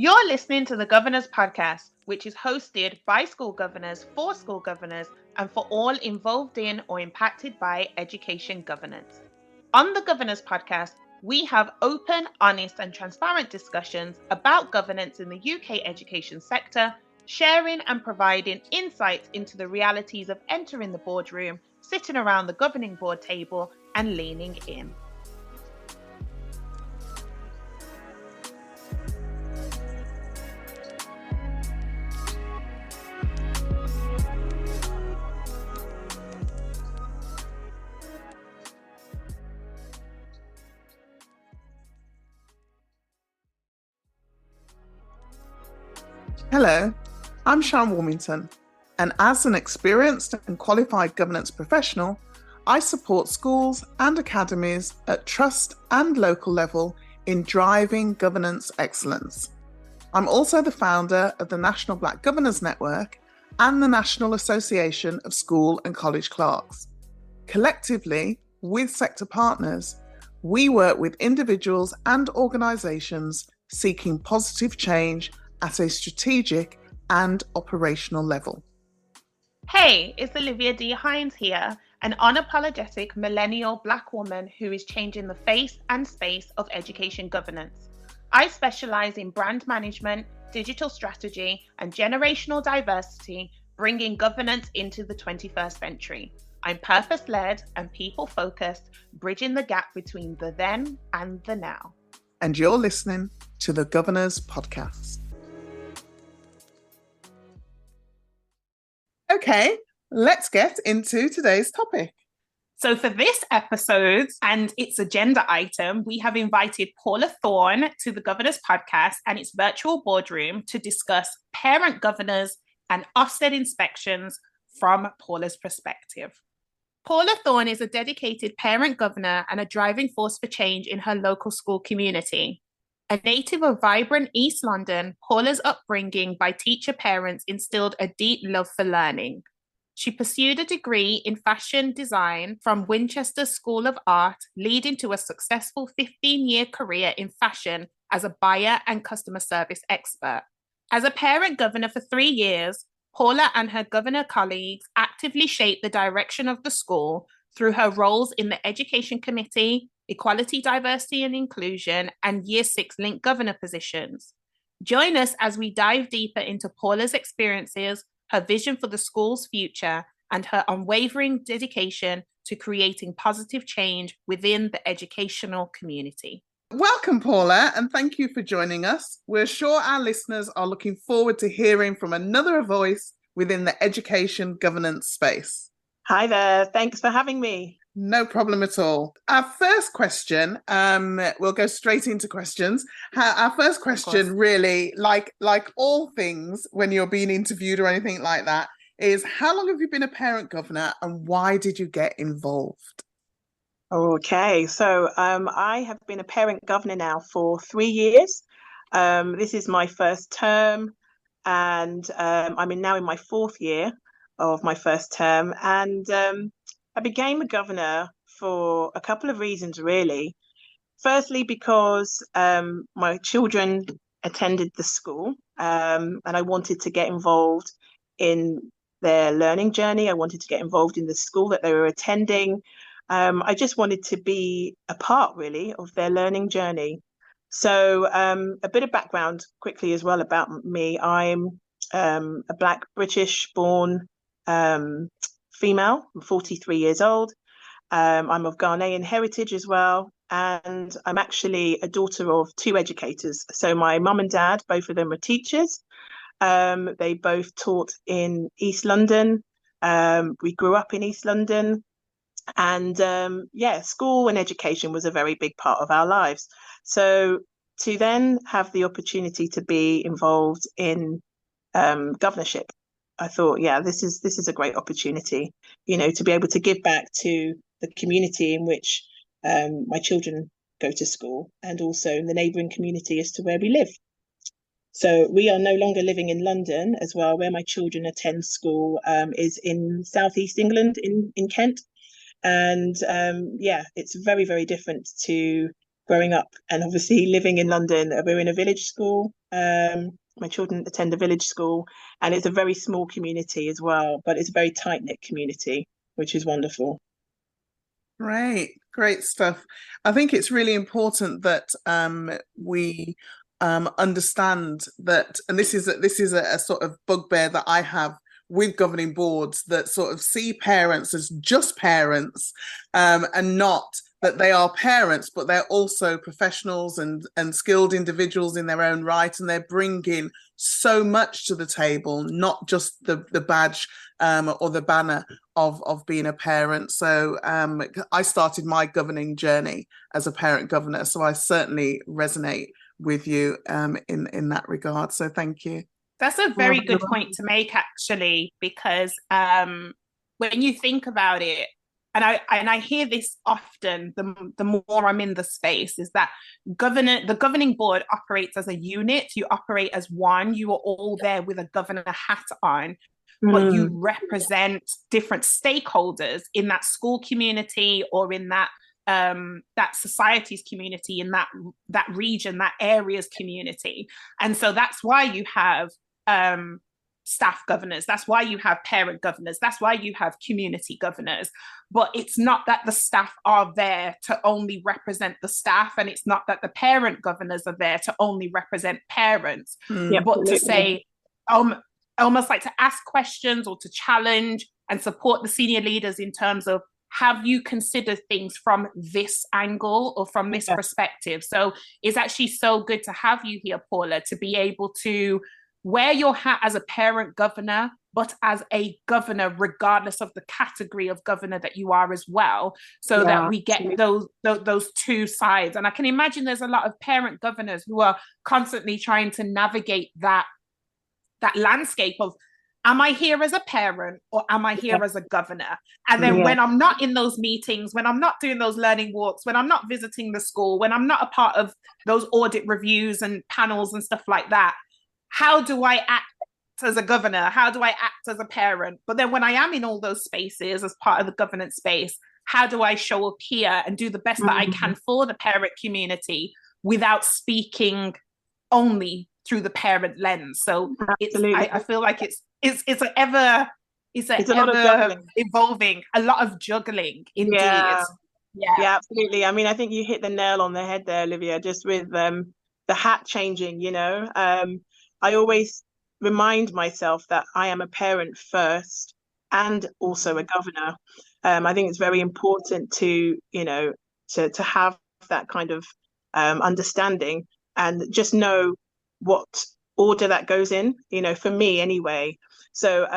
You're listening to the Governors Podcast, which is hosted by school governors for school governors and for all involved in or impacted by education governance. On the Governors Podcast, we have open, honest, and transparent discussions about governance in the UK education sector, sharing and providing insights into the realities of entering the boardroom, sitting around the governing board table, and leaning in. Hello, I'm Sharon Warmington, and as an experienced and qualified governance professional, I support schools and academies at trust and local level in driving governance excellence. I'm also the founder of the National Black Governors Network and the National Association of School and College Clerks. Collectively, with sector partners, we work with individuals and organisations seeking positive change at a strategic and operational level. Hey, it's Olivia D. Hines here, an unapologetic millennial Black woman who is changing the face and space of education governance. I specialise in brand management, digital strategy, and generational diversity, bringing governance into the 21st century. I'm purpose-led and people-focused, bridging the gap between the then and the now. And you're listening to the Governors Podcast. Okay, let's get into today's topic. So for this episode and its agenda item, we have invited Paula Thorne to the Governors Podcast and its virtual boardroom to discuss parent governors and Ofsted inspections from Paula's perspective. Paula Thorne is a dedicated parent governor and a driving force for change in her local school community. A native of vibrant East London, Paula's upbringing by teacher parents instilled a deep love for learning. She pursued a degree in fashion design from Winchester School of Art, leading to a successful 15-year career in fashion as a buyer and customer service expert. As a parent governor for 3 years, Paula and her governor colleagues actively shaped the direction of the school through her roles in the Education Committee, Equality, Diversity and Inclusion, and Year 6 Link Governor positions. Join us as we dive deeper into Paula's experiences, her vision for the school's future, and her unwavering dedication to creating positive change within the educational community. Welcome, Paula, and thank you for joining us. We're sure our listeners are looking forward to hearing from another voice within the education governance space. Hi there. Thanks for having me. No problem at all. Our first question, we'll go straight into questions. Our first question really, like all things when you're being interviewed or anything like that, is how long have you been a parent governor and why did you get involved? Okay, so I have been a parent governor now for 3 years. This is my first term and I'm now in my 4th year of my first term. And I became a governor for a couple of reasons, really. Firstly, because my children attended the school and I wanted to get involved in their learning journey. I wanted to get involved in the school that they were attending. I just wanted to be a part, really, of their learning journey. So a bit of background quickly as well about me. I'm a Black British born female. I'm 43 years old. I'm of Ghanaian heritage as well. And I'm actually a daughter of 2 educators. So my mum and dad, both of them are teachers. They both taught in East London. We grew up in East London. And school and education was a very big part of our lives. So to then have the opportunity to be involved in governorship, I thought, this is a great opportunity, to be able to give back to the community in which my children go to school and also in the neighbouring community as to where we live. So we are no longer living in London as well. Where my children attend school is in southeast England in Kent. And it's very, very different to growing up, and obviously living in London. We're in a village school. My children attend a village school, and it's a very small community as well, but it's a very tight-knit community, which is wonderful. Great stuff. I think it's really important that we understand that, and this is a sort of bugbear that I have with governing boards, that sort of see parents as just parents, and not that they are parents, but they're also professionals and skilled individuals in their own right, and they're bringing so much to the table, not just the badge or the banner of being a parent. So I started my governing journey as a parent governor, so I certainly resonate with you in that regard. So thank you. That's a very good point to make, actually, because when you think about it, and I hear this often, the more I'm in the space, is that the governing board operates as a unit. You operate as one. You are all there with a governor hat on, but you represent different stakeholders in that school community or in that society's community, in that region, that area's community. And so that's why you have staff governors, that's why you have parent governors, that's why you have community governors. But it's not that the staff are there to only represent the staff, and it's not that the parent governors are there to only represent parents, but to say, almost like to ask questions or to challenge and support the senior leaders in terms of, have you considered things from this angle or from this perspective? So it's actually so good to have you here, Paula, to be able to wear your hat as a parent governor, but as a governor, regardless of the category of governor that you are as well, so that we get those two sides. And I can imagine there's a lot of parent governors who are constantly trying to navigate that landscape of, am I here as a parent or am I here as a governor? And then when I'm not in those meetings, when I'm not doing those learning walks, when I'm not visiting the school, when I'm not a part of those audit reviews and panels and stuff like that, how do I act as a governor? How do I act as a parent? But then when I am in all those spaces as part of the governance space, how do I show up here and do the best that I can for the parent community without speaking only through the parent lens? So I feel like it's an ever evolving, a lot of juggling indeed. Yeah, absolutely. I mean, I think you hit the nail on the head there, Olivia, just with the hat changing, I always remind myself that I am a parent first and also a governor. I think it's very important to have that kind of understanding and just know what order that goes in, for me anyway. So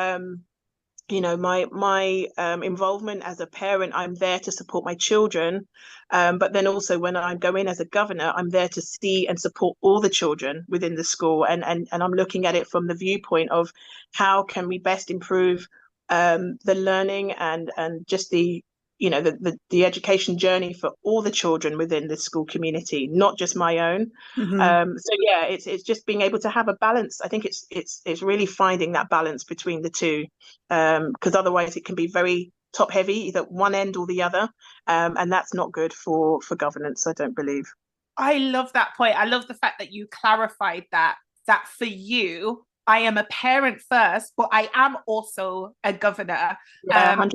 my involvement as a parent, I'm there to support my children, but then also when I go in as a governor, I'm there to see and support all the children within the school, and I'm looking at it from the viewpoint of how can we best improve the learning and just the education journey for all the children within the school community, not just my own. It's just being able to have a balance. I think it's really finding that balance between the two, because otherwise it can be very top heavy, either one end or the other, and that's not good for governance, I don't believe. I love that point. I love the fact that you clarified that for you, I am a parent first, but I am also a governor. And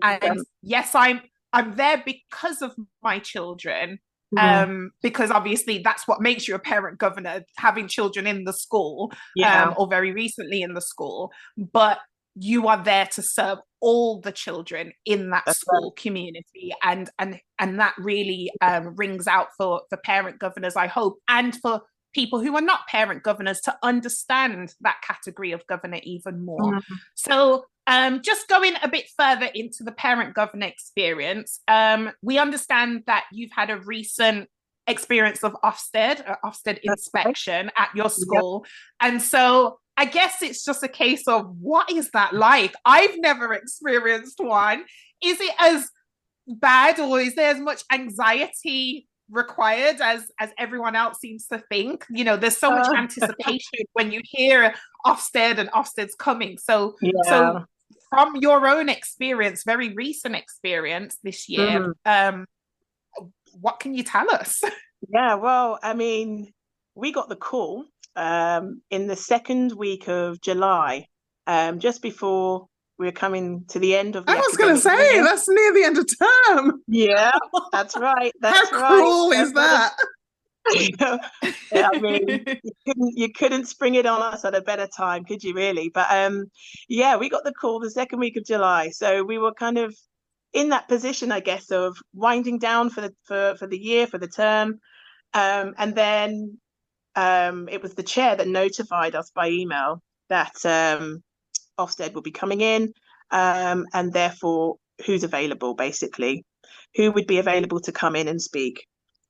yes, I'm there because of my children, because obviously that's what makes you a parent governor, having children in the school, or very recently in the school. But you are there to serve all the children in that school community, and that really rings out for parent governors, I hope, and for people who are not parent governors to understand that category of governor even more. So just going a bit further into the parent governor experience, we understand that you've had a recent experience of Ofsted inspection at your school. And so I guess it's just a case of, what is that like? I've never experienced one. Is it as bad, or is there as much anxiety required as everyone else seems to think? There's so much anticipation when you hear Ofsted and Ofsted's coming. So from your own experience, very recent experience this year, what can you tell us? Yeah, well, I mean, we got the call in the second week of July, just before we were coming to the end of I the was going to academic say, year. that's near the end of term. Yeah, that's right. How That's right. cruel is that? Yeah, I mean, you couldn't spring it on us at a better time, could you really? But yeah, we got the call the second week of July, so we were kind of in that position, I guess, of winding down for the year, for the term. And then it was the chair that notified us by email that Ofsted will be coming in, and therefore who's available, basically, who would be available to come in and speak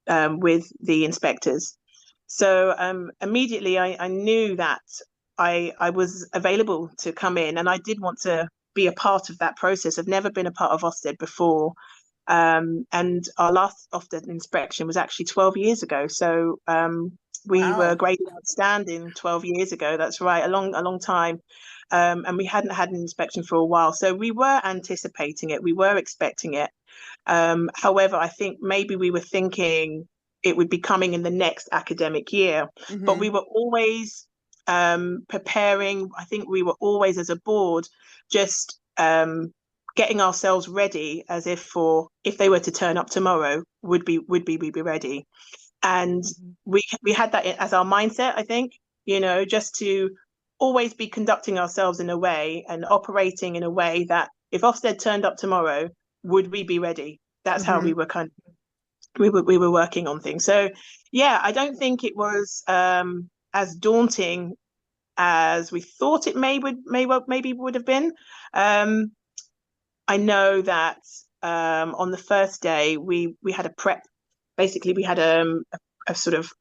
with the inspectors. So immediately I knew that I was available to come in, and I did want to be a part of that process. I've never been a part of Ofsted before. And our last Ofsted inspection was actually 12 years ago. So we were Wow. graded outstanding 12 years ago. That's right, a long time. And we hadn't had an inspection for a while. So we were anticipating it. We were expecting it. However, I think maybe we were thinking it would be coming in the next academic year, but we Hmm. were always preparing. I think we were always, as a board, just getting ourselves ready, as if they were to turn up tomorrow, we'd be ready. And we had that as our mindset, I think, just to always be conducting ourselves in a way and operating in a way that if Ofsted turned up tomorrow, would we be ready? That's how Hmm. we were we were working on things. So yeah, I don't think it was as daunting as we thought it maybe would have been. Um, I know that on the first day we had a prep. Basically, we had a sort of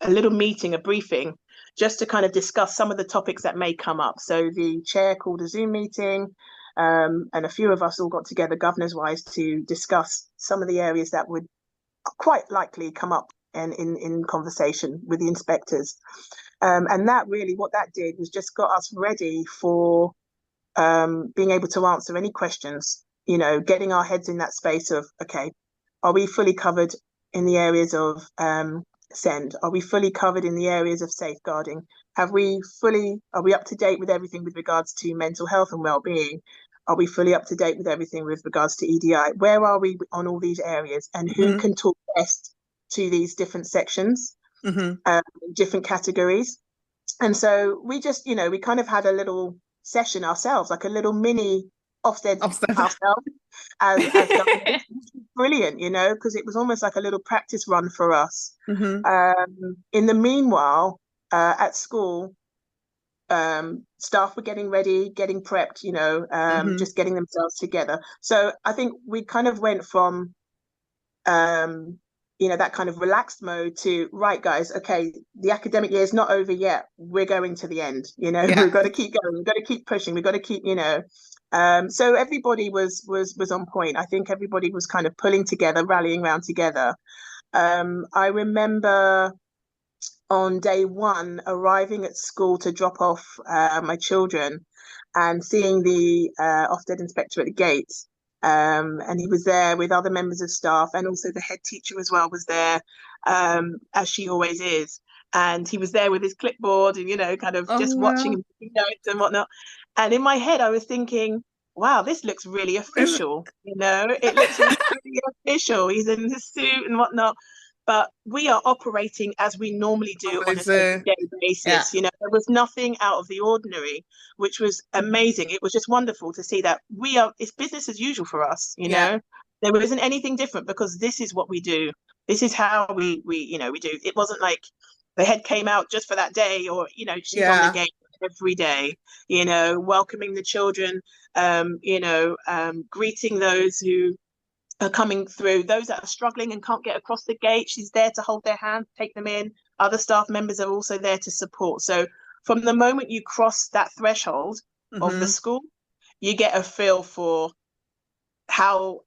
a little meeting, a briefing, just to kind of discuss some of the topics that may come up. So the chair called a Zoom meeting, and a few of us all got together, governors wise, to discuss some of the areas that would quite likely come up in conversation with the inspectors. And that really, what that did was just got us ready for being able to answer any questions, getting our heads in that space of, okay, are we fully covered in the areas of send? Are we fully covered in the areas of safeguarding? Are we up to date with everything with regards to mental health and well-being? Are we fully up to date with everything with regards to EDI? Where are we on all these areas? And who Hmm. can talk best to these different sections, Hmm. different categories? And so we just, we kind of had a little session ourselves, like a little mini Ofsted Upstairs. ourselves as governors. Brilliant, because it was almost like a little practice run for us. Hmm. In the meanwhile, at school, staff were getting ready, getting prepped, Hmm. just getting themselves together. So I think we kind of went from um, that kind of relaxed mode to, right, guys, okay, the academic year is not over yet. We're going to the end. Yeah. We've got to keep going. We've got to keep pushing. We've got to keep, So everybody was on point. I think everybody was kind of pulling together, rallying around together. I remember on day one arriving at school to drop off my children and seeing the Ofsted inspector at the gate. And he was there with other members of staff, and also the head teacher as well was there, as she always is. And he was there with his clipboard and, kind of Oh, just watching wow. and taking notes and whatnot. And in my head, I was thinking, wow, this looks really Is official. It looks really official. He's in his suit and whatnot, but we are operating as we normally do on normally an do. everyday Yeah. basis. There was nothing out of the ordinary, which was amazing. It was just wonderful to see that it's business as usual for us. Yeah. There isn't anything different because this is what we do. This is how we do. It wasn't like the head came out just for that day, or she's on the Yeah. gate every day, welcoming the children, greeting those who are coming through, those that are struggling and can't get across the gate. She's there to hold their hand, take them in. Other staff members are also there to support. So from the moment you cross that threshold of the Hmm. school, you get a feel for how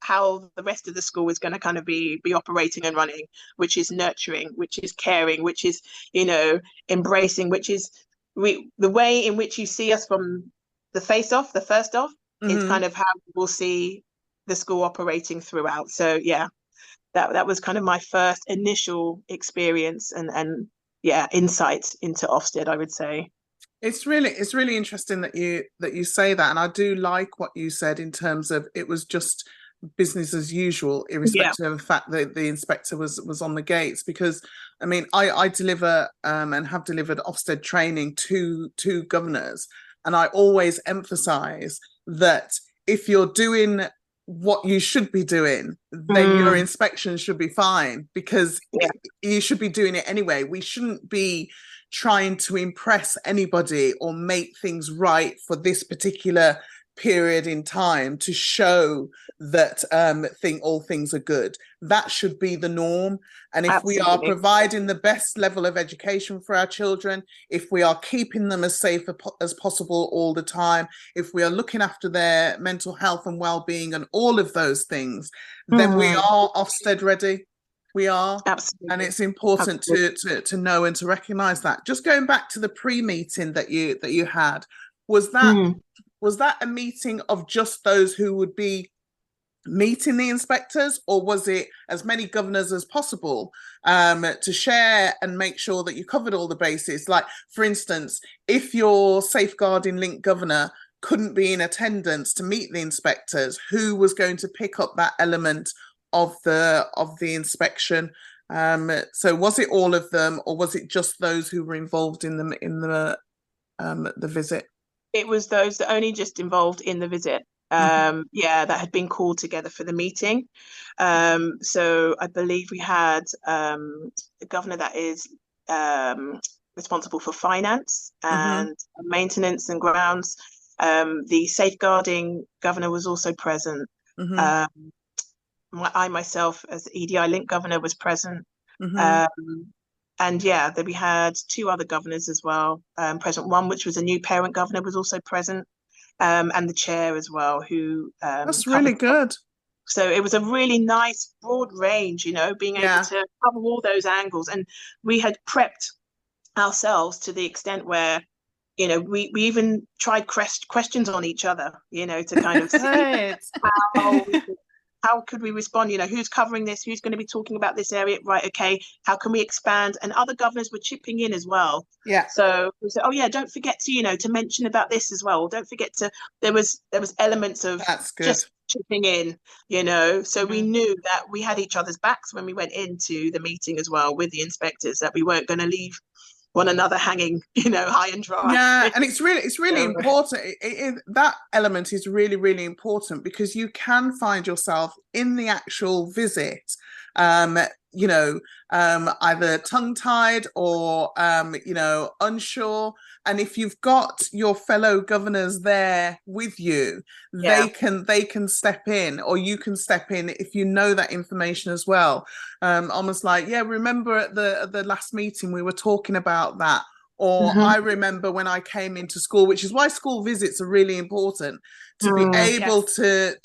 the rest of the school is going to kind of be operating and running, which is nurturing, which is caring, which is embracing, which is the way in which you see us from the first off, is Hmm. kind of how we'll see the school operating throughout. So yeah, that was kind of my first initial experience and yeah, insight into Ofsted, I would say. It's really interesting that you say that, and I do like what you said in terms of it was just business as usual, Yeah. irrespective of the fact that the inspector was on the gates. Because I mean, I deliver and have delivered Ofsted training to governors, and I always emphasize that if you're doing what you should be doing, then your inspection should be fine, because Yeah. you should be doing it anyway. We shouldn't be trying to impress anybody or make things right for this particular period in time to show that all things are good. That should be the norm. And if we are Absolutely. providing the best level of education for our children, if we are keeping them as safe as possible all the time, if we are looking after their mental health and well-being and all of those things, then we are Ofsted ready. We are. Absolutely. And it's important to know and to recognize that. Just going back to the pre-meeting that you had, was that a meeting of just those who would be meeting the inspectors, or was it as many governors as possible to share and make sure that you covered all the bases? Like, for instance, if your safeguarding link governor couldn't be in attendance to meet the inspectors, who was going to pick up that element of the inspection? So was it all of them, or was it just those who were involved in the visit? It was those that only just involved in the visit. Yeah, that had been called together for the meeting. So I believe we had a governor that is responsible for finance and maintenance and grounds. The safeguarding governor was also present. I myself, as the EDI Link governor, was present. And yeah, then we had two other governors as well present. One, which was a new parent governor, was also present, and the chair as well, who that's really good. So it was a really nice broad range, being able to cover all those angles. And we had prepped ourselves to the extent where, we even tried questions on each other, to kind of see how could we respond? Who's covering this? Who's going to be talking about this area? Right. Okay. How can we expand? And other governors were chipping in as well. Yeah. So we said, oh yeah, don't forget to, to mention about this as well. Don't forget to, there was elements of just chipping in, so we knew that we had each other's backs when we went into the meeting as well with the inspectors, that we weren't going to leave one another hanging, high and dry. Yeah, and it's really important. That element is really, really important, because you can find yourself in the actual visit, either tongue-tied or, unsure. And if you've got your fellow governors there with you, they can step in, or you can step in if you know that information as well. Almost like, remember at the last meeting we were talking about that. Or I remember when I came into school, which is why school visits are really important, to be able to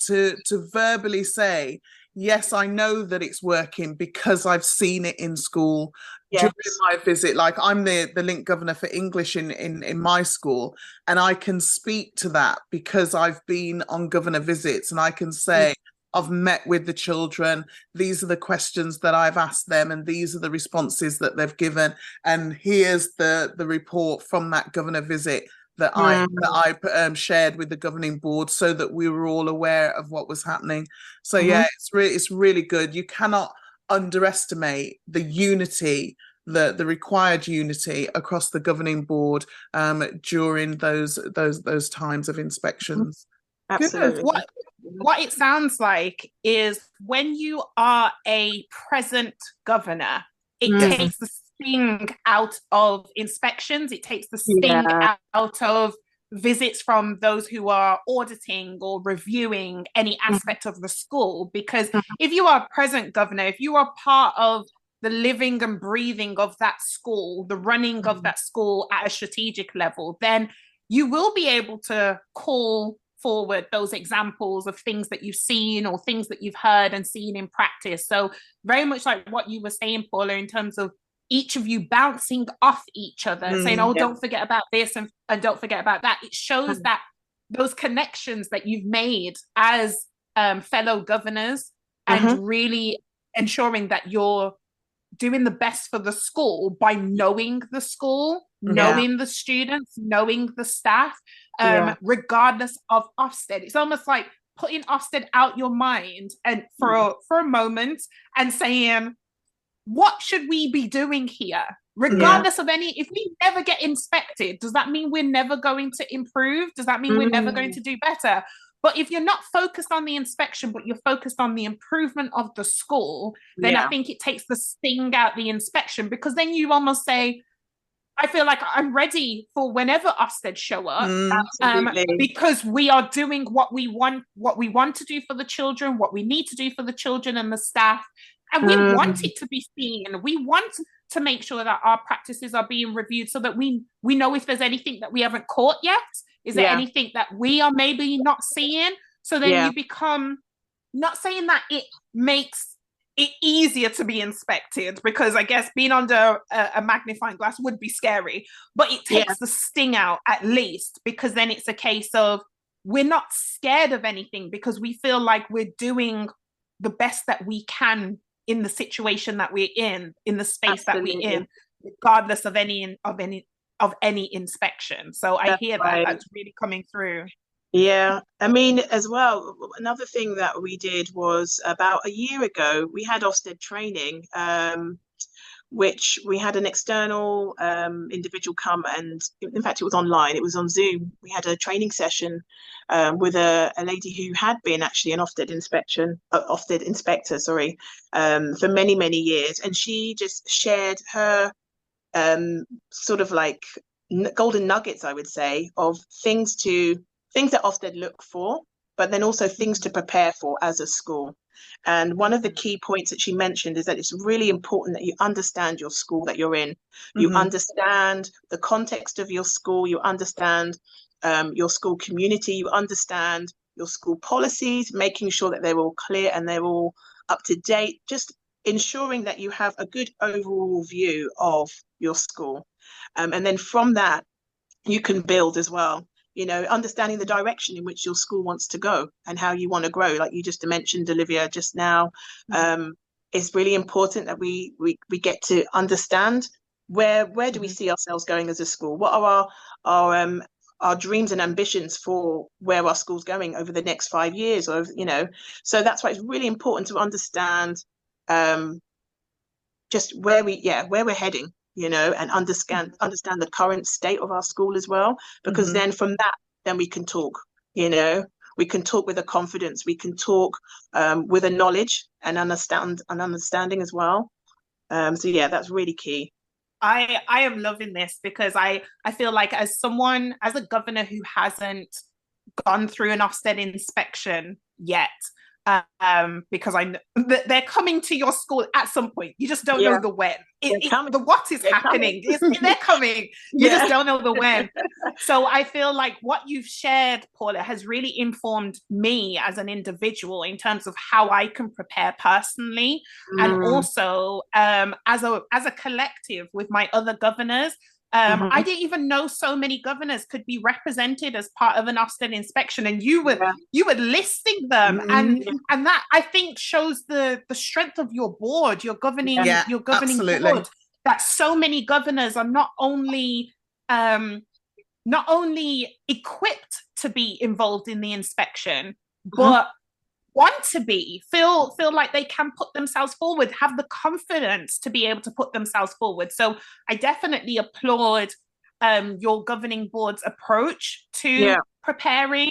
verbally say, yes, I know that it's working because I've seen it in school during my visit. Like, I'm the link governor for English in my school, and I can speak to that because I've been on governor visits, and I can say, I've met with the children, these are the questions that I've asked them, and these are the responses that they've given, and here's the report from that governor visit that I shared with the governing board, so that we were all aware of what was happening. So it's really good. You cannot underestimate the unity, the required unity across the governing board during those times of inspections. Absolutely. What it sounds like is, when you are a present governor, it takes the sting out of inspections. It takes the sting out of visits from those who are auditing or reviewing any aspect of the school. Because if you are present governor, if you are part of the living and breathing of that school, the running of that school at a strategic level, then you will be able to call forward those examples of things that you've seen or things that you've heard and seen in practice. So very much like what you were saying, Paula, in terms of each of you bouncing off each other, saying, don't forget about this and don't forget about that. It shows that those connections that you've made as fellow governors, and really ensuring that you're doing the best for the school by knowing the school, Yeah. knowing the students, knowing the staff, Yeah. regardless of Ofsted. It's almost like putting Ofsted out your mind and for a moment and saying, what should we be doing here? Regardless of any, if we never get inspected, does that mean we're never going to improve? Does that mean we're never going to do better? But if you're not focused on the inspection, but you're focused on the improvement of the school, then I think it takes the sting out the inspection, because then you almost say, I feel like I'm ready for whenever Ofsted show up, because we are doing what we want to do for the children, what we need to do for the children and the staff. And we want it to be seen. We want to make sure that our practices are being reviewed so that we know if there's anything that we haven't caught yet. Is there anything that we are maybe not seeing? So then you become, not saying that it makes it easier to be inspected, because I guess being under a magnifying glass would be scary, but it takes the sting out at least, because then it's a case of we're not scared of anything because we feel like we're doing the best that we can in the situation that we're in the space that we're in, regardless of any inspection. So I hear that that's really coming through. Yeah, I mean, as well, another thing that we did was about a year ago, we had Ofsted training, which we had an external individual come, and in fact, it was online, it was on Zoom. We had a training session with a lady who had been actually an Ofsted inspector, for many, many years. And she just shared her sort of like golden nuggets, I would say, of things that Ofsted look for, but then also things to prepare for as a school. And one of the key points that she mentioned is that it's really important that you understand your school that you're in. You understand the context of your school, you understand your school community, you understand your school policies, making sure that they're all clear and they're all up to date, just ensuring that you have a good overall view of your school. And then from that, you can build as well. You know, understanding the direction in which your school wants to go and how you want to grow, like you just mentioned, Olivia, just now. It's really important that we get to understand where do we see ourselves going as a school? What are our dreams and ambitions for where our school's going over the next 5 years, or so that's why it's really important to understand just where we're heading. And understand the current state of our school as well, because then from that, then we can talk, we can talk with a confidence, we can talk with a knowledge and understanding as well. So yeah, that's really key. I am loving this, because I feel like as a governor who hasn't gone through an Ofsted inspection yet, because they're coming to your school at some point. You just don't know the when. The what is happening. They're coming. You just don't know the when. So I feel like what you've shared, Paula, has really informed me as an individual in terms of how I can prepare personally, and also as a collective with my other governors. I didn't even know so many governors could be represented as part of an Ofsted inspection, and you were listing them, and that I think shows the strength of your board, your governing board. That so many governors are not only equipped to be involved in the inspection, but want to feel like they can put themselves forward, have the confidence to be able to put themselves forward. So I definitely applaud your governing board's approach to preparing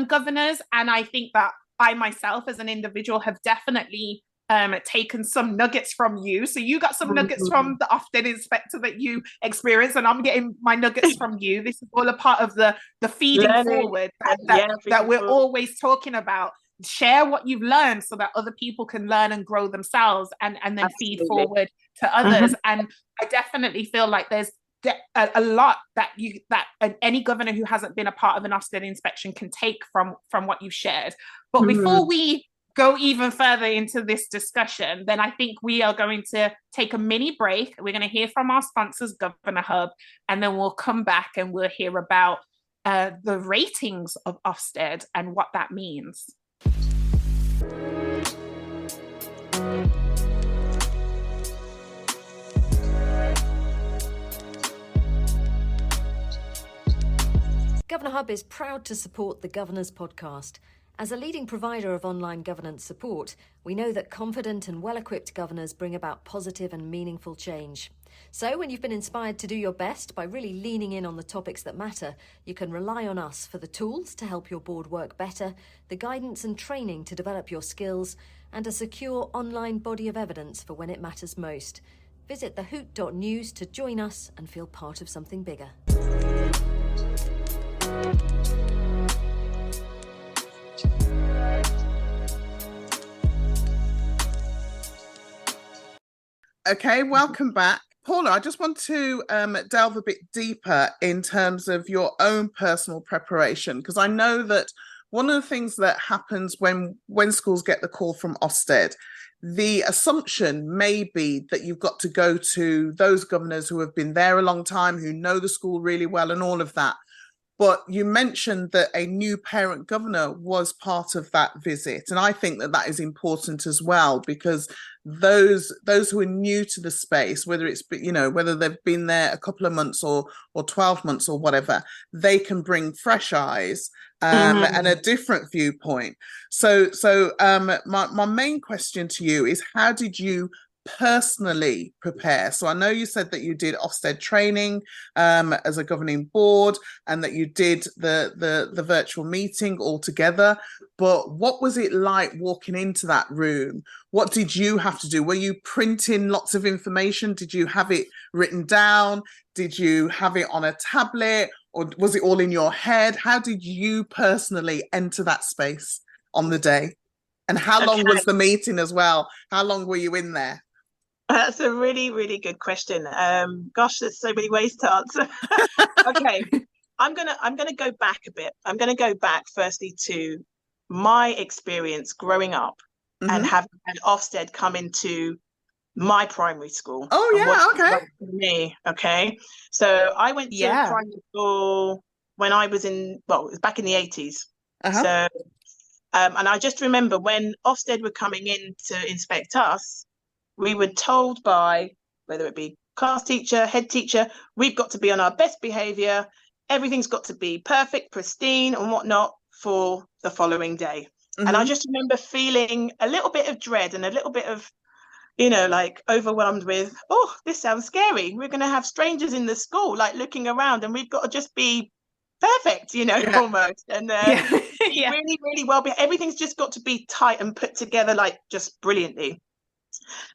governors. And I think that I myself as an individual have definitely taken some nuggets from you. So you got some nuggets from the Ofsted inspector that you experienced, and I'm getting my nuggets from you. This is all a part of the feeding forward that we're always talking about. Share what you've learned so that other people can learn and grow themselves, and then feed forward to others. And I definitely feel like there's a lot that any governor who hasn't been a part of an Ofsted inspection can take from what you've shared. But before we go even further into this discussion, then I think we are going to take a mini break. We're going to hear from our sponsors, Governor Hub, and then we'll come back and we'll hear about the ratings of Ofsted and what that means. Governor Hub is proud to support the Governor's podcast. As a leading provider of online governance support, we know that confident and well-equipped governors bring about positive and meaningful change. So when you've been inspired to do your best by really leaning in on the topics that matter, you can rely on us for the tools to help your board work better, the guidance and training to develop your skills, and a secure online body of evidence for when it matters most. Visit thehoot.news to join us and feel part of something bigger. Okay, welcome back. Paula, I just want to delve a bit deeper in terms of your own personal preparation, because I know that one of the things that happens when schools get the call from Ofsted, the assumption may be that you've got to go to those governors who have been there a long time, who know the school really well and all of that. But you mentioned that a new parent governor was part of that visit. And I think that that is important as well, because those who are new to the space, whether it's, whether they've been there a couple of months or 12 months or whatever, they can bring fresh eyes and a different viewpoint. So my main question to you is, how did you personally prepare? So I know you said that you did Ofsted training as a governing board, and that you did the virtual meeting all together, but what was it like walking into that room? What did you have to do? Were you printing lots of information? Did you have it written down? Did you have it on a tablet, or was it all in your head? How did you personally enter that space on the day? And how long was the meeting as well? How long were you in there? That's a really, really good question. Gosh, there's so many ways to answer. Okay, I'm gonna go back a bit. I'm gonna go back firstly to my experience growing up and having an Ofsted come into my primary school. Oh yeah, okay. For me, okay. So I went to primary school when I was it was back in the 80s. So, and I just remember when Ofsted were coming in to inspect us, we were told by, whether it be class teacher, head teacher, we've got to be on our best behaviour. Everything's got to be perfect, pristine and whatnot for the following day. And I just remember feeling a little bit of dread and a little bit of, like overwhelmed with, oh, this sounds scary. We're going to have strangers in the school, like looking around, and we've got to just be perfect, almost. And really, really well. Everything's just got to be tight and put together, like just brilliantly.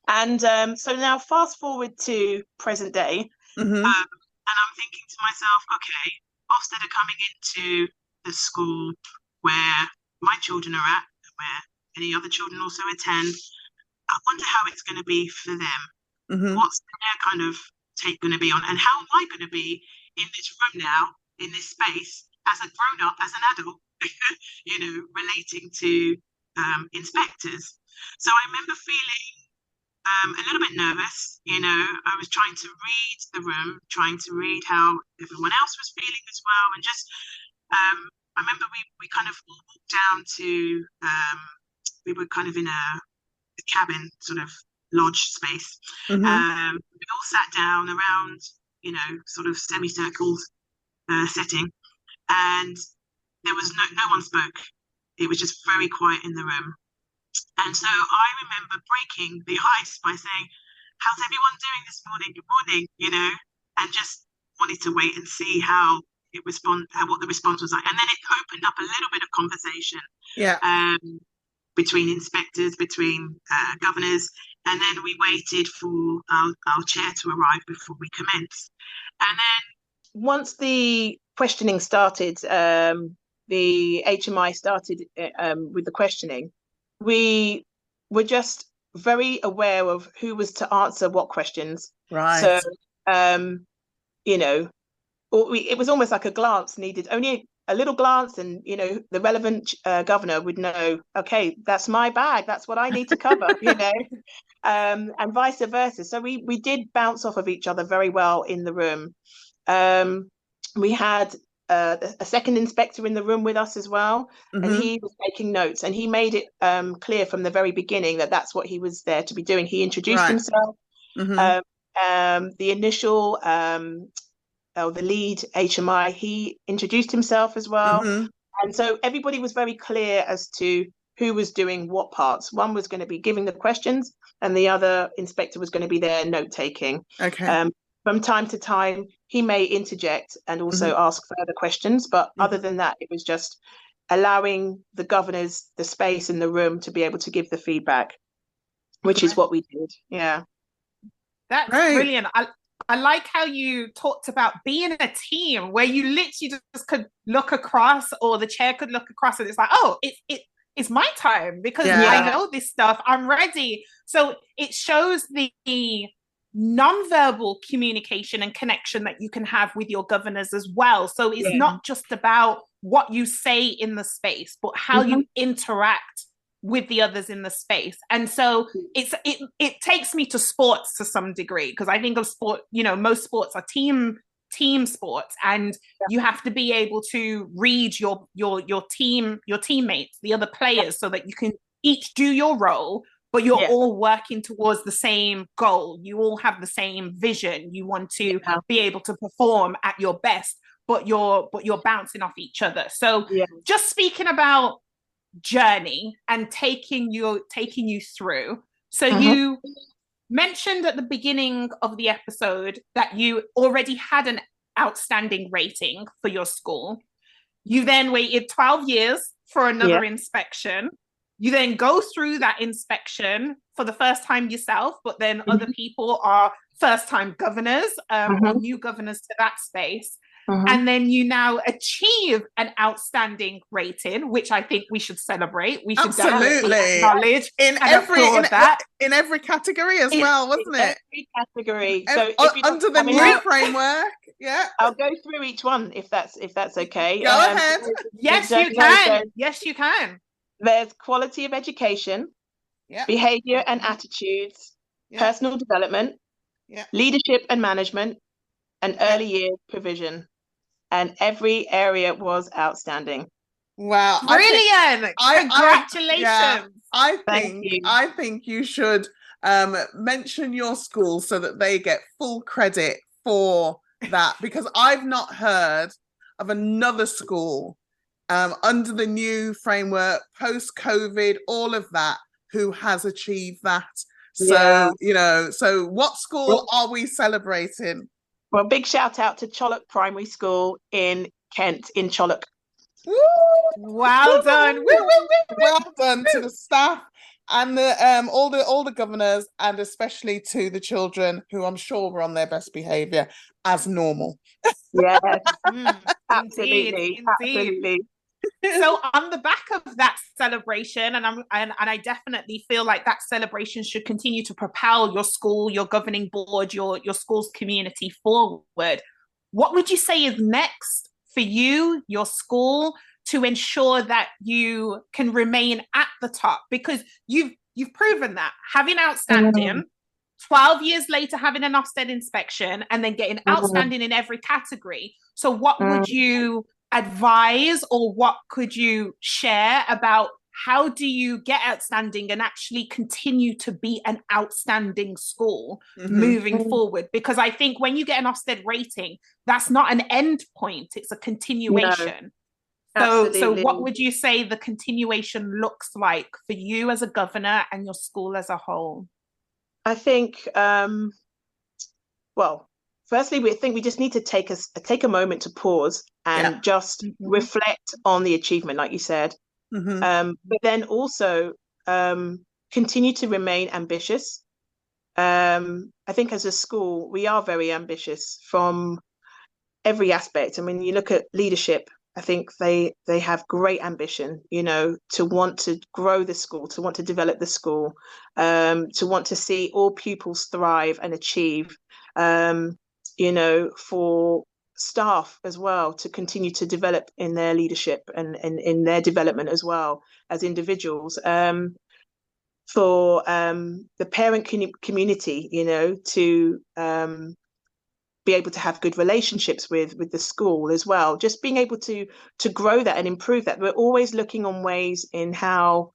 And so now fast forward to present day, and I'm thinking to myself, okay, Ofsted are coming into the school where my children are at, where any other children also attend. I wonder how it's going to be for them. What's their kind of take going to be on, and how am I going to be in this room now, in this space, as a grown-up, as an adult, relating to inspectors. So I remember feeling a little bit nervous. I was trying to read the room, trying to read how everyone else was feeling as well. And just, I remember we kind of walked down to, we were kind of in a cabin sort of lodge space. We all sat down around, sort of semicircle setting, and there was no one spoke. It was just very quiet in the room. And so I remember breaking the ice by saying, how's everyone doing this morning? Good morning, and just wanted to wait and see how it what the response was like. And then it opened up a little bit of conversation between inspectors, between governors, and then we waited for our chair to arrive before we commenced. And then once the questioning started, the HMI started with the questioning, we were just very aware of who was to answer what questions. Right. So, it was almost like a glance needed, only a little glance, and, the relevant governor would know, okay, that's my bag, that's what I need to cover, and vice versa. So we did bounce off of each other very well in the room. We had a second inspector in the room with us as well, and he was taking notes, and he made it clear from the very beginning that that's what he was there to be doing. He introduced himself. The initial the lead HMI, he introduced himself as well. Mm-hmm. And so everybody was very clear as to who was doing what parts. One was going to be giving the questions, and the other inspector was going to be there note taking. Okay. From time to time, he may interject and also ask further questions, but other than that, it was just allowing the governors the space in the room to be able to give the feedback, which is what we did. Yeah. That's brilliant. I like how you talked about being a team where you literally just could look across, or the chair could look across, and it's like, oh, it's my time because I know this stuff. I'm ready. So it shows the non-verbal communication and connection that you can have with your governors as well. So it's not just about what you say in the space, but how you interact with the others in the space. And so it takes me to sports to some degree, because I think of sport, most sports are team sports, and you have to be able to read your teammates, the other players, so that you can each do your role, but you're all working towards the same goal. You all have the same vision. You want to be able to perform at your best, but you're bouncing off each other. So just speaking about journey and taking you through. So you mentioned at the beginning of the episode that you already had an outstanding rating for your school. You then waited 12 years for another inspection. You then go through that inspection for the first time yourself, but then other people are first-time governors or new governors to that space. And then you now achieve an outstanding rating, which I think we should celebrate. We should definitely acknowledge in every category as well, wasn't it? Every category. So under the new framework, I'll go through each one if that's okay. Go ahead. Yes, you can. Yes, you can. There's quality of education, behavior and attitudes, personal development, leadership and management, and early years provision. And every area was outstanding. Wow. Brilliant. Congratulations. I think you should mention your school so that they get full credit for that, because I've not heard of another school under the new framework, post-COVID, all of that, who has achieved that. So, so what school are we celebrating? Well, big shout out to Chollock Primary School in Kent, in Chollock. Woo! Well done. Well done to the staff and the all the governors, and especially to the children, who I'm sure were on their best behaviour as normal. Yes, absolutely. So on the back of that celebration, and I definitely feel like that celebration should continue to propel your school, your governing board, your school's community forward. What would you say is next for you, your school, to ensure that you can remain at the top? Because you've proven that, having outstanding, 12 years later having an Ofsted inspection, and then getting outstanding in every category. So what would you advise, or what could you share about how do you get outstanding and actually continue to be an outstanding school moving forward? Because I think when you get an Ofsted rating, that's not an end point, it's a continuation. So what would you say the continuation looks like for you as a governor and your school as a whole? I think firstly, we just need to take a moment to pause and just reflect on the achievement, like you said. But then also continue to remain ambitious. I think as a school, we are very ambitious from every aspect. I mean, you look at leadership, I think they have great ambition, to want to grow the school, to want to develop the school, to want to see all pupils thrive and achieve. For staff as well, to continue to develop in their leadership and in their development as well as individuals. For the parent community, to be able to have good relationships with the school as well. Just being able to grow that and improve that. We're always looking on ways in how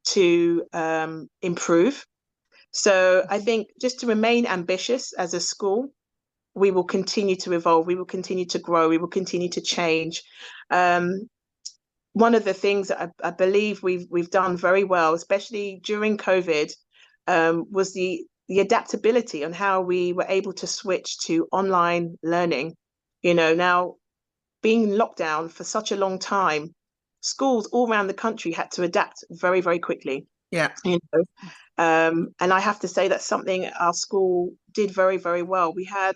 to improve. So I think just to remain ambitious as a school, we will continue to evolve, we will continue to grow, we will continue to change. One of the things that I believe we've done very well, especially during COVID, was the adaptability on how we were able to switch to online learning. Now being locked down for such a long time, schools all around the country had to adapt very, very quickly. Yeah. And I have to say that's something our school did very, very well. We had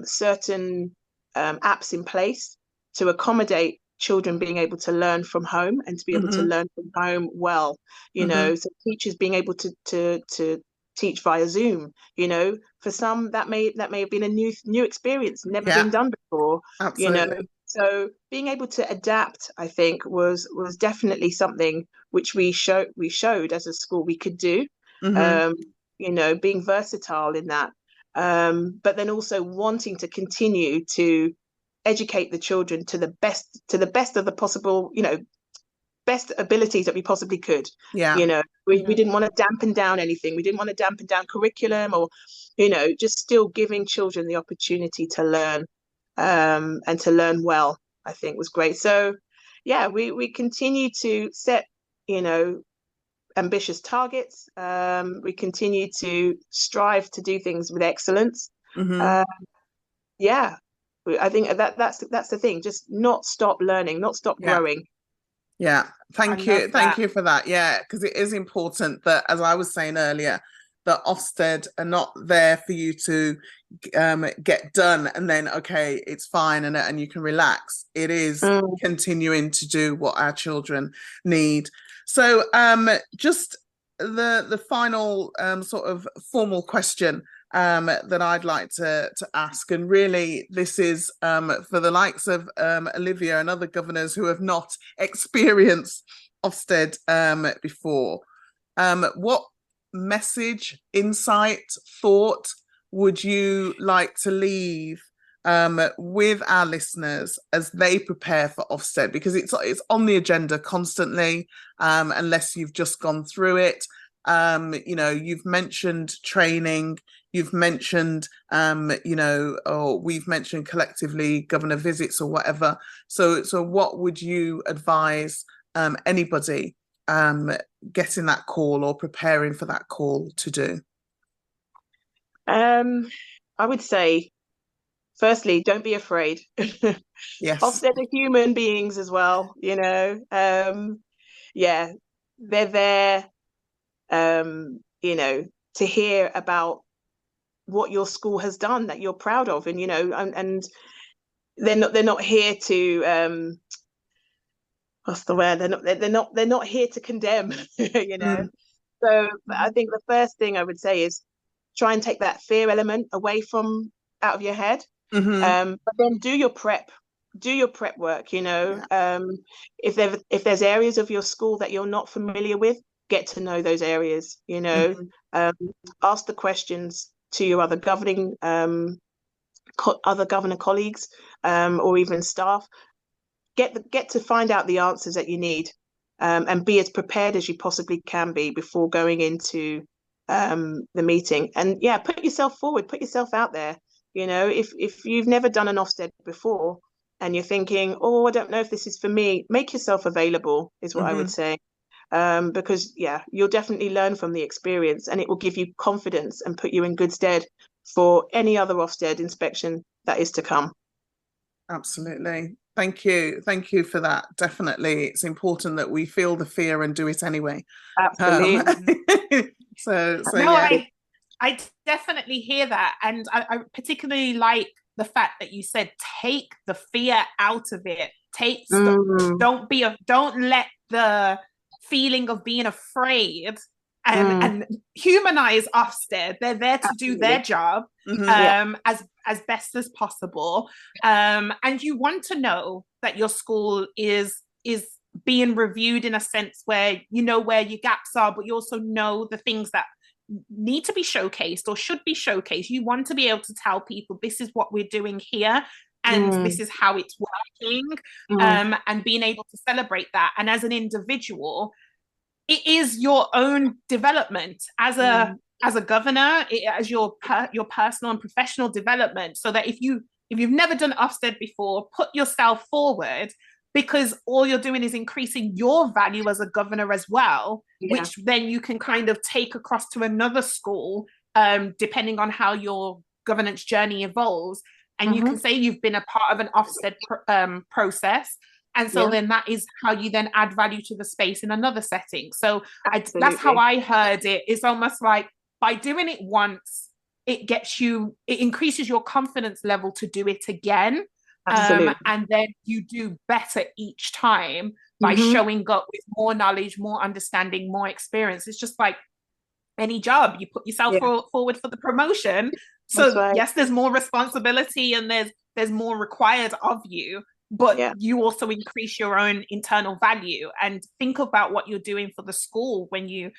certain apps in place to accommodate children being able to learn from home and to be able to learn from home well. So teachers being able to teach via Zoom. For some that may have been a new experience, never been done before. Absolutely. So being able to adapt, I think, was definitely something which we showed as a school we could do. Being versatile in that, but then also wanting to continue to educate the children to the best of the possible, best abilities that we possibly could. We didn't want to dampen down anything. We didn't want to dampen down curriculum, or just still giving children the opportunity to learn, and to learn well, I think was great. So we continue to set ambitious targets. We continue to strive to do things with excellence. I think that's the thing, just not stop learning, not stop growing. Thank you for that. Because it is important that, as I was saying earlier, that Ofsted are not there for you to get done and then okay, it's fine and you can relax. It is continuing to do what our children need. So just the final sort of formal question that I'd like to ask, and really this is for the likes of Olivia and other governors who have not experienced Ofsted before. What message, insight, thought would you like to leave with our listeners as they prepare for Ofsted? Because it's on the agenda constantly, unless you've just gone through it. You've mentioned training, you've mentioned or we've mentioned collectively governor visits or whatever. So what would you advise anybody getting that call or preparing for that call to do? I would say, firstly, don't be afraid. Yes. Ofsted are human beings as well, they're there, to hear about what your school has done that you're proud of, and and they're not here to what's the word? They're not here to condemn, So I think the first thing I would say is try and take that fear element away out of your head. But then do your prep work. If there's areas of your school that you're not familiar with, get to know those areas. Ask the questions to your other governing other governor colleagues, or even staff. Get to find out the answers that you need, and be as prepared as you possibly can be before going into the meeting. And put yourself forward, put yourself out there. If you've never done an Ofsted before and you're thinking, oh, I don't know if this is for me, make yourself available is what I would say. Because you'll definitely learn from the experience, and it will give you confidence and put you in good stead for any other Ofsted inspection that is to come. Absolutely. Thank you for that. Definitely, it's important that we feel the fear and do it anyway. Absolutely. I definitely hear that, and I particularly like the fact that you said take the fear out of it. Don't let the feeling of being afraid and humanize Ofsted. They're there to do their job as best as possible, and you want to know that your school is being reviewed in a sense where you know where your gaps are, but you also know the things that need to be showcased or should be showcased. You want to be able to tell people this is what we're doing here and this is how it's working, and being able to celebrate that. And as an individual, it is your own development as a as a governor, as your personal and professional development, so that if you've never done Ofsted before, put yourself forward, because all you're doing is increasing your value as a governor as well, which then you can kind of take across to another school, depending on how your governance journey evolves. And you can say you've been a part of an Ofsted process. And so then that is how you then add value to the space in another setting. So that's how I heard it. It's almost like by doing it once, it increases your confidence level to do it again. And then you do better each time by showing up with more knowledge, more understanding, more experience. It's just like any job. You put yourself forward for the promotion. So yes, there's more responsibility and there's more required of you, but you also increase your own internal value. And think about what you're doing for the school when you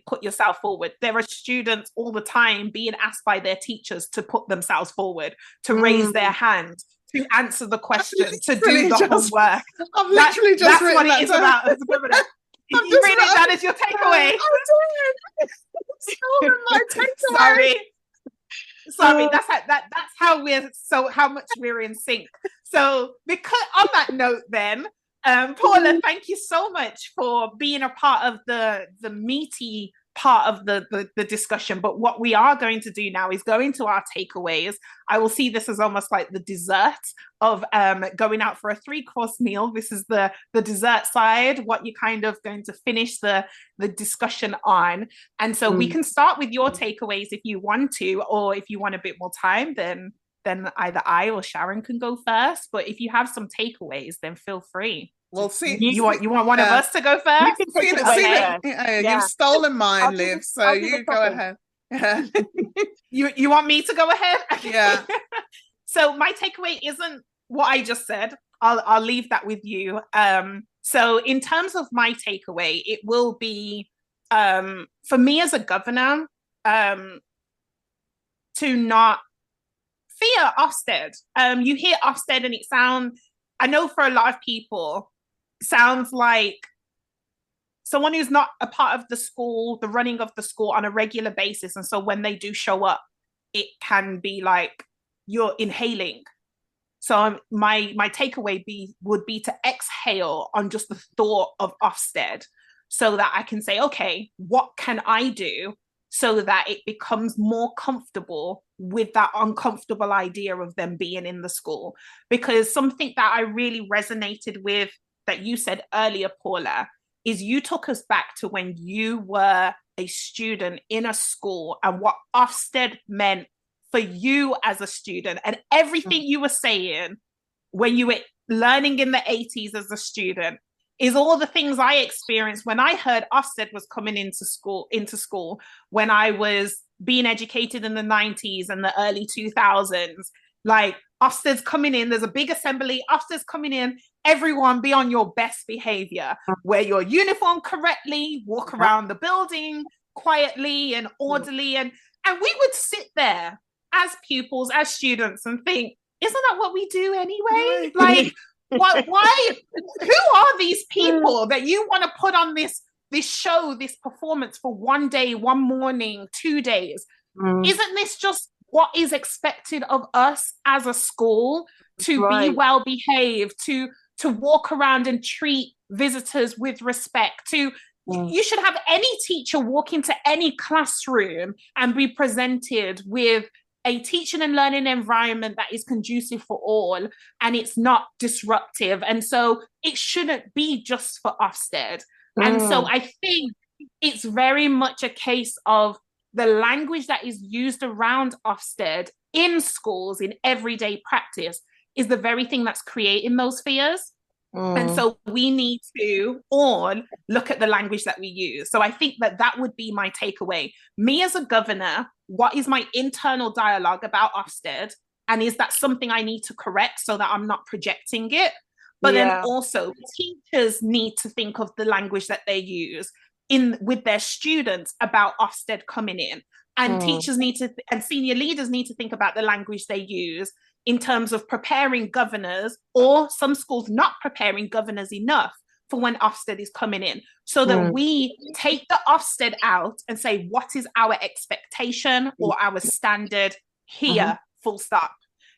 put yourself forward. There are students all the time being asked by their teachers to put themselves forward, to raise their hand, to answer the question, to do the homework. I've literally just that's what it is about as a governor. You written it down as your takeaway. My takeaway. Sorry, that's how much we're in sync. So because on that note then, Paula, thank you so much for being a part of the meaty part of the discussion. But what we are going to do now is go into our takeaways. I will see this as almost like the dessert of going out for a 3-course meal. This is the dessert side, what you're kind of going to finish the discussion on. And so we can start with your takeaways if you want to, or if you want a bit more time, then either I or Sharon can go first. But if you have some takeaways, then feel free. Well, see, you want one of us to go first? You've stolen mine, Liv. So you go ahead. You want me to go ahead? Yeah. So my takeaway isn't what I just said. I'll leave that with you. So in terms of my takeaway, it will be for me as a governor to not fear Ofsted. You hear Ofsted and it sounds, I know for a lot of people, sounds like someone who's not a part of the school, the running of the school on a regular basis. And so when they do show up, it can be like you're inhaling. So my takeaway would be to exhale on just the thought of Ofsted, so that I can say, okay, what can I do so that it becomes more comfortable with that uncomfortable idea of them being in the school? Because something that I really resonated with that you said earlier, Paula, is you took us back to when you were a student in a school and what Ofsted meant for you as a student, and everything you were saying when you were learning in the 80s as a student is all the things I experienced when I heard Ofsted was coming into school when I was being educated in the 90s and the early 2000s. Like, Ofsted's coming in, there's a big assembly, Ofsted's coming in, everyone be on your best behavior, wear your uniform correctly, walk around the building quietly and orderly. And we would sit there as pupils, as students, and think, isn't that what we do anyway? Like, why? Who are these people that you want to put on this show, this performance for one day, one morning, 2 days? Isn't this just what is expected of us as a school, to be well behaved, to walk around and treat visitors with respect, you should have any teacher walk into any classroom and be presented with a teaching and learning environment that is conducive for all, and it's not disruptive. And so it shouldn't be just for Ofsted. And so I think it's very much a case of the language that is used around Ofsted in schools, in everyday practice, is the very thing that's creating those fears. And so we need to all look at the language that we use. So I think that would be my takeaway. Me as a governor, what is my internal dialogue about Ofsted? And is that something I need to correct so that I'm not projecting it? But then also teachers need to think of the language that they use with their students about Ofsted coming in. And teachers need to, and senior leaders need to think about the language they use in terms of preparing governors, or some schools not preparing governors enough for when Ofsted is coming in, so that we take the Ofsted out and say, what is our expectation or our standard here, full stop.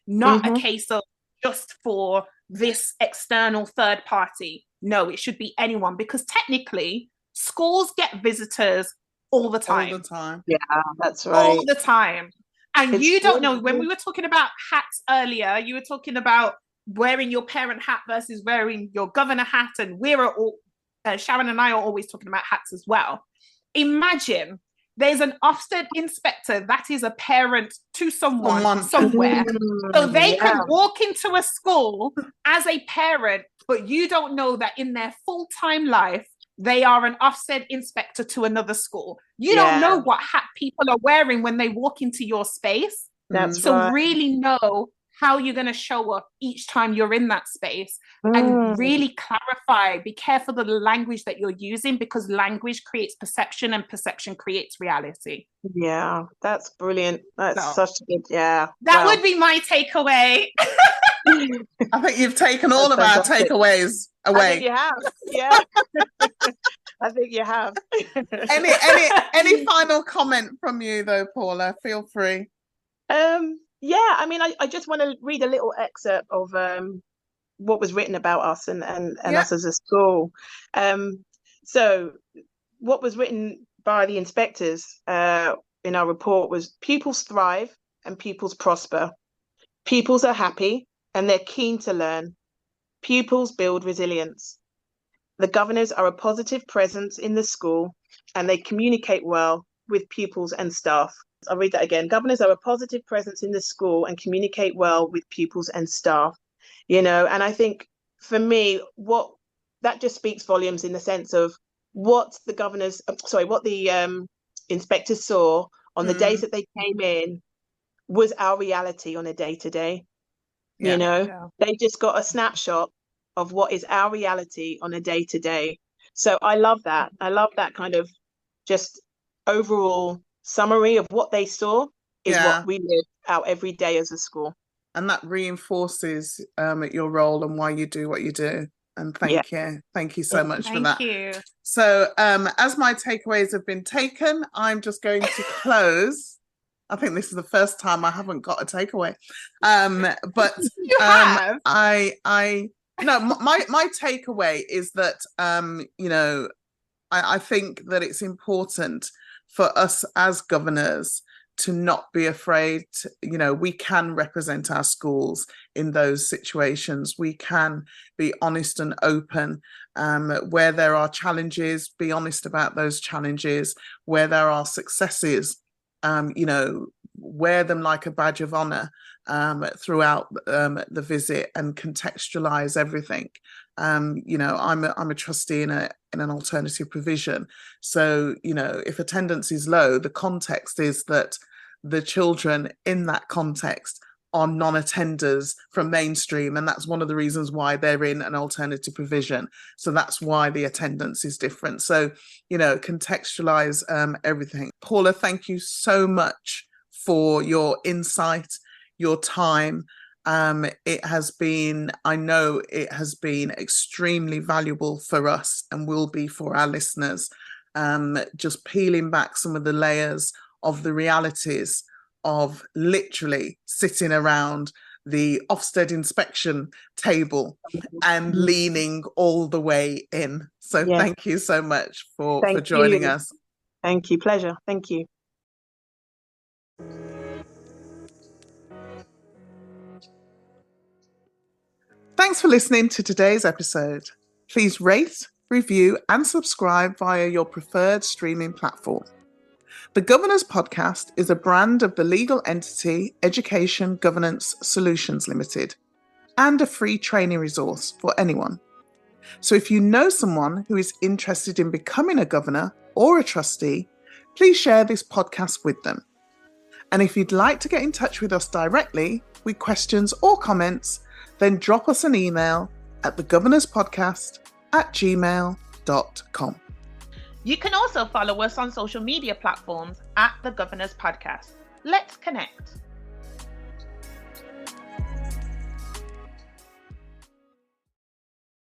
Not a case of just for this external third party. No, it should be anyone, because technically schools get visitors all the time. All the time. Yeah, that's right. All the time. And you don't know, when we were talking about hats earlier, you were talking about wearing your parent hat versus wearing your governor hat. And Sharon and I are always talking about hats as well. Imagine there's an Ofsted inspector that is a parent to someone somewhere. So they can walk into a school as a parent, but you don't know that in their full-time life, they are an Ofsted inspector to another school. You don't know what hat people are wearing when they walk into your space. So really know how you're going to show up each time you're in that space, and really clarify, be careful of the language that you're using, because language creates perception and perception creates reality. Yeah, that's brilliant. That's such a good, That would be my takeaway. I think you've taken all of our takeaways away. I think you have. Yeah. I think you have. Any final comment from you though, Paula? Feel free. I mean, I just want to read a little excerpt of what was written about us and us as a school. So what was written by the inspectors in our report was: pupils thrive and pupils prosper. Pupils are happy and they're keen to learn. Pupils build resilience. The governors are a positive presence in the school and they communicate well with pupils and staff. I'll read that again. Governors are a positive presence in the school and communicate well with pupils and staff. And I think for me, what that just speaks volumes in the sense of what the inspectors saw on the days that they came in was our reality on a day-to-day. They just got a snapshot of what is our reality on a day-to-day. So I love that. I love that kind of just overall summary of what they saw is what we live out every day as a school. And that reinforces your role and why you do what you do. And thank you so much for that. Thank you. So as my takeaways have been taken, I'm just going to close. I think this is the first time I haven't got a takeaway. But you have. My takeaway is that I think that it's important for us as governors to not be afraid. We can represent our schools in those situations. We can be honest and open. Where there are challenges, be honest about those challenges. Where there are successes, wear them like a badge of honor throughout the visit and contextualize everything. I'm a trustee in an alternative provision. So, if attendance is low, the context is that the children in that context are non-attenders from mainstream. And that's one of the reasons why they're in an alternative provision. So that's why the attendance is different. So, contextualize everything. Paula, thank you so much for your insight, your time. I know it has been extremely valuable for us and will be for our listeners. Just peeling back some of the layers of the realities of literally sitting around the Ofsted inspection table and leaning all the way in. So thank you so much for joining us. Thank you. Pleasure. Thank you. Thanks for listening to today's episode. Please rate, review, and subscribe via your preferred streaming platform. The Governors Podcast is a brand of the legal entity Education Governance Solutions Limited and a free training resource for anyone. So if you know someone who is interested in becoming a governor or a trustee, please share this podcast with them. And if you'd like to get in touch with us directly with questions or comments, then drop us an email at thegovernorspodcast@gmail.com. You can also follow us on social media platforms at The Governors Podcast. Let's connect.